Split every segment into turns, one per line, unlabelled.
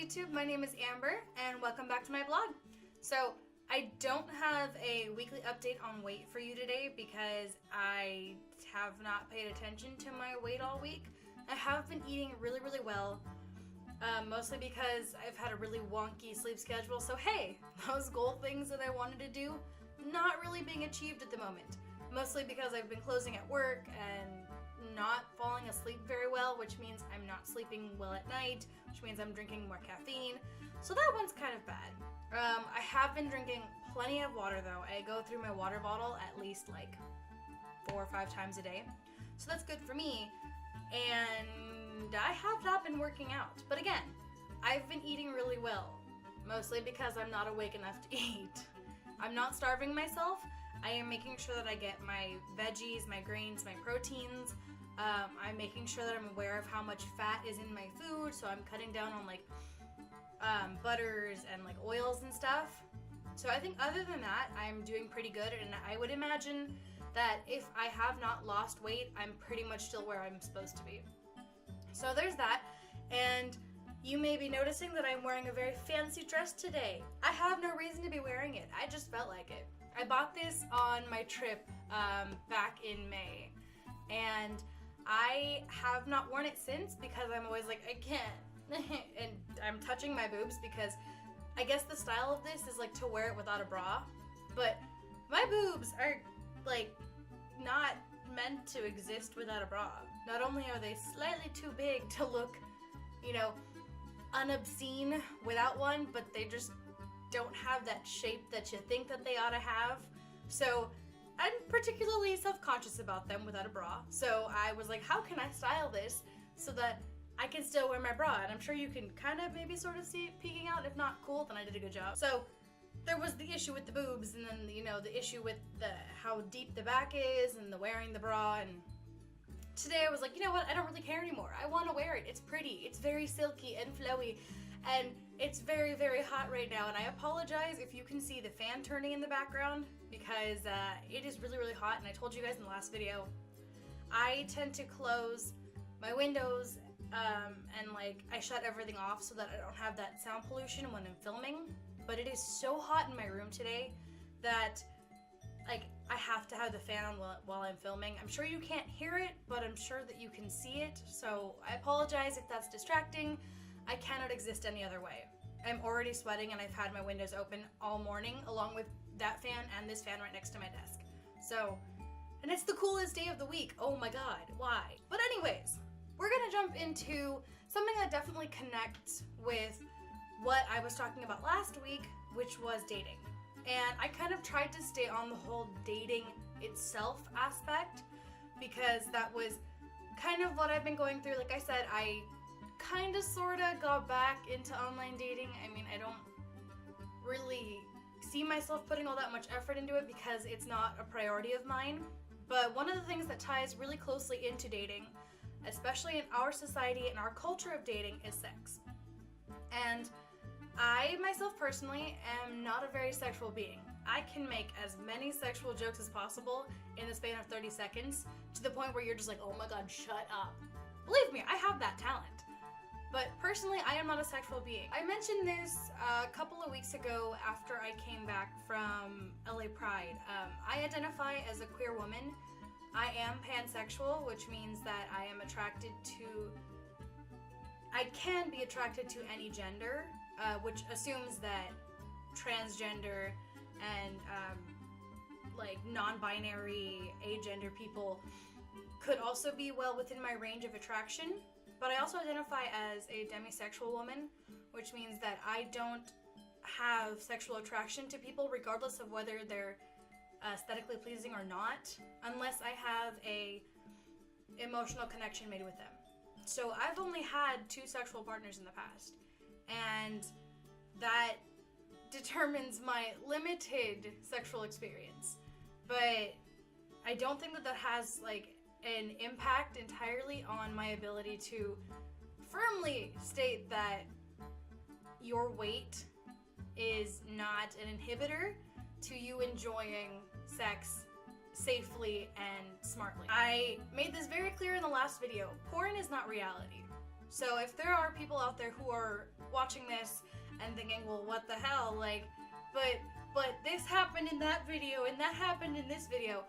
YouTube, my name is Amber and welcome back to my blog. So I don't have a weekly update on weight for you today because I have not paid attention to my weight all week. I have been eating really well, mostly because I've had a really wonky sleep schedule. So hey, those goal things that I wanted to do, not really being achieved at the moment. Mostly because I've been closing at work and not falling asleep very well, which means I'm not sleeping well at night, which means I'm drinking more caffeine. So that one's kind of bad. I have been drinking plenty of water though. I go through my water bottle at least like 4 or 5 times a day. So that's good for me. And I have not been working out. But again, I've been eating really well, mostly because I'm not awake enough to eat. I'm not starving myself. I am making sure that I get my veggies, my grains, my proteins. I'm making sure that I'm aware of how much fat is in my food, so I'm cutting down on like butters and like oils and stuff. So I think other than that, I'm doing pretty good, and I would imagine that if I have not lost weight, I'm pretty much still where I'm supposed to be. So there's that, and you may be noticing that I'm wearing a very fancy dress today. I have no reason to be wearing it. I just felt like it. I bought this on my trip back in May, and I have not worn it since because I'm always like, I can't. And I'm touching my boobs because I guess the style of this is like to wear it without a bra, but my boobs are like not meant to exist without a bra. Not only are they slightly too big to look, you know, unobscene without one, but they just don't have that shape that you think that they ought to have. So I'm particularly self-conscious about them without a bra. So I was like, how can I style this so that I can still wear my bra? And I'm sure you can kind of maybe sort of see it peeking out. If not, cool, then I did a good job. So there was the issue with the boobs, and then, you know, the issue with how deep the back is and the wearing the bra. And today I was like, you know what, I don't really care anymore. I want to wear it. It's pretty. It's very silky and flowy. And it's very hot right now, and I apologize if you can see the fan turning in the background because it is really hot. And I told you guys in the last video, I tend to close my windows and like I shut everything off so that I don't have that sound pollution when I'm filming. But it is so hot in my room today that like I have to have the fan on while I'm filming. I'm sure you can't hear it, but I'm sure that you can see it. So I apologize if that's distracting. I cannot exist any other way. I'm already sweating and I've had my windows open all morning along with that fan and this fan right next to my desk. So, and it's the coolest day of the week. Oh my god, why? But anyways, we're gonna jump into something that definitely connects with what I was talking about last week, which was dating. And I kind of tried to stay on the whole dating itself aspect because that was kind of what I've been going through. Like I said, I kind of sort of got back into online dating. I mean, I don't really see myself putting all that much effort into it because it's not a priority of mine. But one of the things that ties really closely into dating, especially in our society and our culture of dating, is sex. And I myself personally am not a very sexual being. I can make as many sexual jokes as possible in the span of 30 seconds to the point where you're just like, oh my god, shut up. Believe me, I have that talent. But personally, I am not a sexual being. I mentioned this a couple of weeks ago after I came back from LA Pride. I identify as a queer woman. I am pansexual, which means that I am attracted to, I can be attracted to any gender, which assumes that transgender and like non-binary, agender people could also be well within my range of attraction. But I also identify as a demisexual woman, which means that I don't have sexual attraction to people regardless of whether they're aesthetically pleasing or not, unless I have a emotional connection made with them. So I've only had 2 sexual partners in the past, and that determines my limited sexual experience. But I don't think that that has like an impact entirely on my ability to firmly state that your weight is not an inhibitor to you enjoying sex safely and smartly. I made this very clear in the last video. Porn is not reality. So if there are people out there who are watching this and thinking, well, what the hell? Like, but this happened in that video and that happened in this video.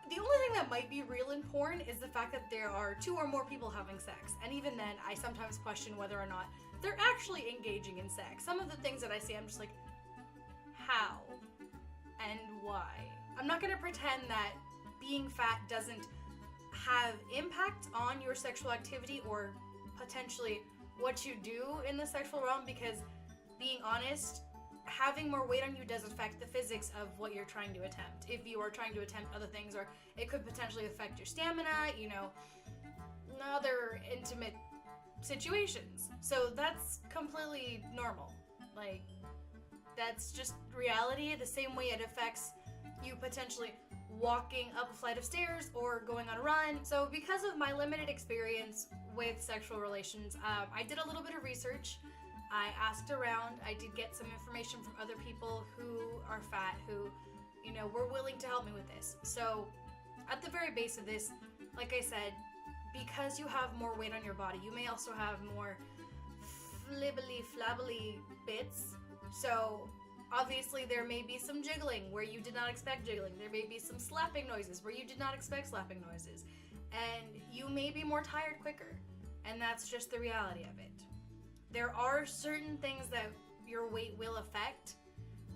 The only thing that might be real in porn is the fact that there are 2 or more people having sex. And even then, I sometimes question whether or not they're actually engaging in sex. Some of the things that I see, I'm just like, how? And why? I'm not gonna pretend that being fat doesn't have impact on your sexual activity or potentially what you do in the sexual realm, because being honest, having more weight on you does affect the physics of what you're trying to attempt. If you are trying to attempt other things, or it could potentially affect your stamina, you know, other intimate situations. So that's completely normal. Like, that's just reality, the same way it affects you potentially walking up a flight of stairs or going on a run. So because of my limited experience with sexual relations, I did a little bit of research. I asked around. I did get some information from other people who are fat, who, you know, were willing to help me with this. So at the very base of this, like I said, because you have more weight on your body, you may also have more flabbly bits. So obviously there may be some jiggling where you did not expect jiggling. There may be some slapping noises where you did not expect slapping noises. And you may be more tired quicker. And that's just the reality of it. There are certain things that your weight will affect,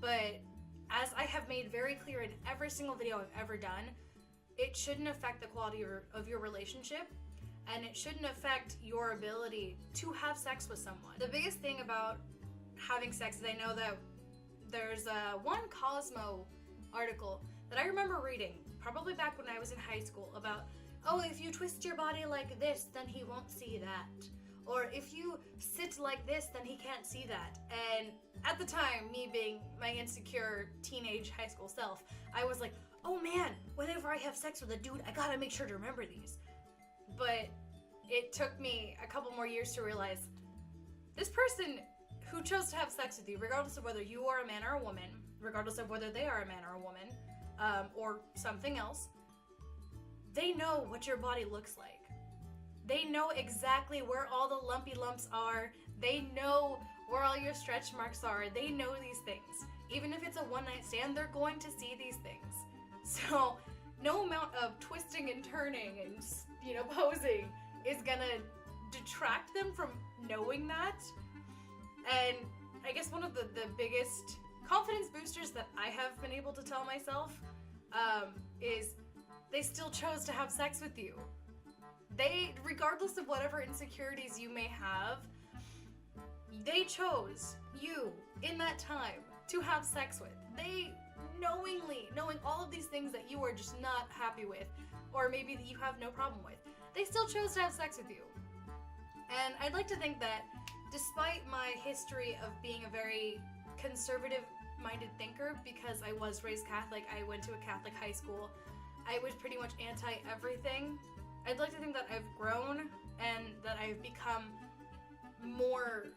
but as I have made very clear in every single video I've ever done, it shouldn't affect the quality of your relationship, and it shouldn't affect your ability to have sex with someone. The biggest thing about having sex is, I know that there's one Cosmo article that I remember reading, probably back when I was in high school, about, oh, if you twist your body like this, then he won't see that. Or if you sit like this, then he can't see that. And at the time, me being my insecure teenage high school self, I was like, oh man, whenever I have sex with a dude, I gotta make sure to remember these. But it took me a couple more years to realize, this person who chose to have sex with you, regardless of whether you are a man or a woman, regardless of whether they are a man or a woman, or something else, they know what your body looks like. They know exactly where all the lumpy lumps are. They know where all your stretch marks are. They know these things. Even if it's a one-night stand, they're going to see these things. So no amount of twisting and turning and, you know, posing is gonna detract them from knowing that. And I guess one of the biggest confidence boosters that I have been able to tell myself is they still chose to have sex with you. They, regardless of whatever insecurities you may have, they chose you in that time to have sex with. They knowingly, knowing all of these things that you are just not happy with, or maybe that you have no problem with, they still chose to have sex with you. And I'd like to think that despite my history of being a very conservative-minded thinker, because I was raised Catholic, I went to a Catholic high school, I was pretty much anti-everything. I'd like to think that I've grown and that I've become more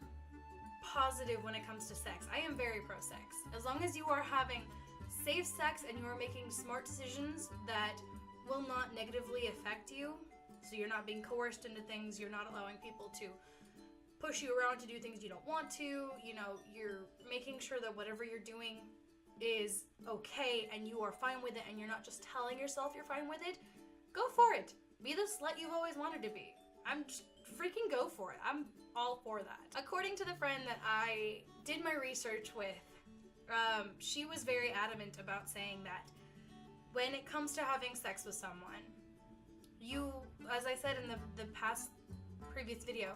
positive when it comes to sex. I am very pro-sex. As long as you are having safe sex and you are making smart decisions that will not negatively affect you, so you're not being coerced into things, you're not allowing people to push you around to do things you don't want to, you know, you're making sure that whatever you're doing is okay and you are fine with it and you're not just telling yourself you're fine with it, go for it. Be the slut you've always wanted to be. I'm just freaking go for it. I'm all for that. According to the friend that I did my research with, she was very adamant about saying that when it comes to having sex with someone, you, as I said in the previous video,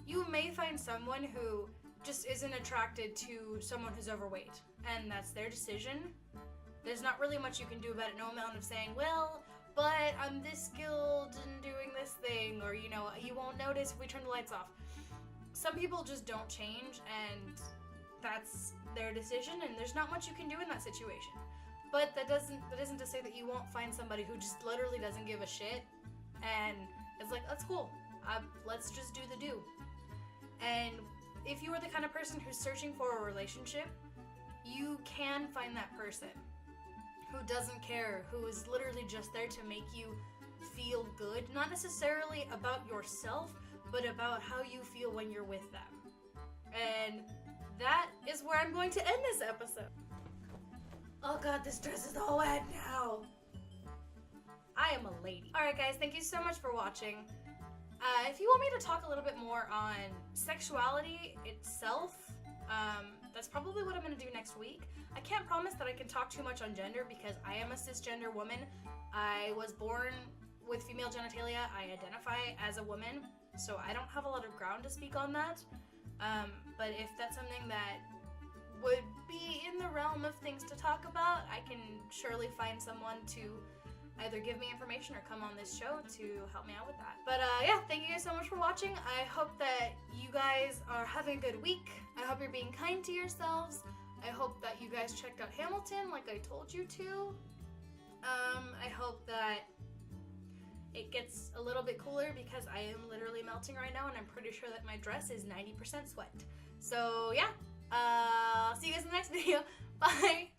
you may find someone who just isn't attracted to someone who's overweight, and that's their decision. There's not really much you can do about it. No amount of saying, well, but I'm this skilled in doing this thing, or, you know, you won't notice if we turn the lights off. Some people just don't change, and that's their decision, and there's not much you can do in that situation. But that isn't to say that you won't find somebody who just literally doesn't give a shit, and it's like, that's cool. Let's just do the do. And if you are the kind of person who's searching for a relationship, you can find that person who doesn't care, who is literally just there to make you feel good, not necessarily about yourself, but about how you feel when you're with them. where I'm going to end this episode. Oh god, this dress is all wet now. I am a lady. Alright guys, thank you so much for watching. If you want me to talk a little bit more on sexuality itself, that's probably what I'm going to do next week. I can't promise that I can talk too much on gender because I am a cisgender woman. I was born with female genitalia. I identify as a woman, so I don't have a lot of ground to speak on that. But if that's something that would be in the realm of things to talk about, I can surely find someone to either give me information or come on this show to help me out with that. But yeah, thank you guys so much for watching. I hope that you guys are having a good week. I hope you're being kind to yourselves. I hope that you guys checked out Hamilton like I told you to. I hope that it gets a little bit cooler because I am literally melting right now and I'm pretty sure that my dress is 90% sweat. So yeah, see you guys in the next video. Bye!